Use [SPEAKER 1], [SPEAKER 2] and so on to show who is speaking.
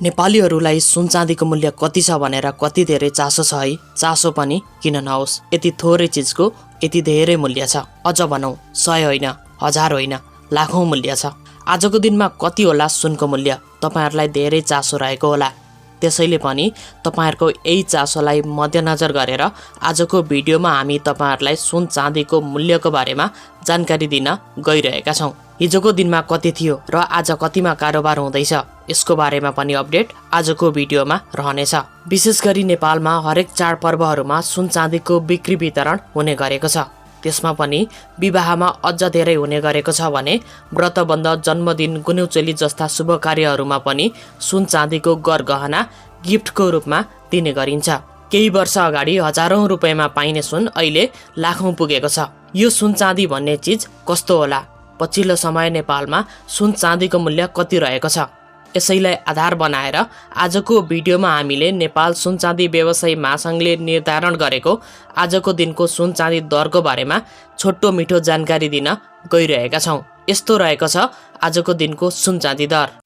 [SPEAKER 1] नेपालीहरूलाई सुन चाँदीको मूल्य कति छ भनेर कति धेरै चासो छ है। चासो पनि किन नहोस्, यति थोरै चिजको यति धेरै मूल्य छ। अझ भनौँ 100 होइन, 1000 होइन, लाखौँ मूल्य छ। आजको दिनमा कति होला सुनको मूल्य, तपाईहरूलाई धेरै चासो रहेको होला। त्यसैले पनि तपाईहरूको यही चासोलाई मध्यनजर गरेर आजको भिडियोमा हामी तपाईहरूलाई सुन चाँदीको मूल्यको बारेमा जानकारी दिन गइरहेका छौँ। हिजोको दिनमा कति थियो र आज कतिमा कारोबार हुँदैछ, यसको बारेमा पनि अपडेट आजको भिडियोमा रहनेछ। विशेष गरी नेपालमा हरेक चाडपर्वहरूमा सुन चाँदीको बिक्री वितरण हुने गरेको छ। त्यसमा पनि विवाहमा अझ धेरै हुने गरेको छ भने व्रतबन्ध, जन्मदिन, गुन्युचेली जस्ता शुभ कार्यहरूमा पनि सुन चाँदीको गरगहना गिफ्टको रूपमा दिने गरिन्छ। केही वर्ष अगाडि हजारौं रुपैयाँमा पाइने सुन अहिले लाखौं पुगेको छ। यो सुन चाँदी भन्ने चिज कस्तो होला, पछिल्लो समय नेपालमा सुन चाँदीको मूल्य कति रहेको छ, यसैलाई आधार बनाएर आजको भिडियोमा हामीले नेपाल सुन चाँदी व्यवसायी महासंघले निर्धारण गरेको आजको दिनको सुन चाँदी दरको बारेमा छोटो मिठो जानकारी दिन गइरहेका छौँ। यस्तो रहेको छ आजको दिनको सुन चाँदी दर।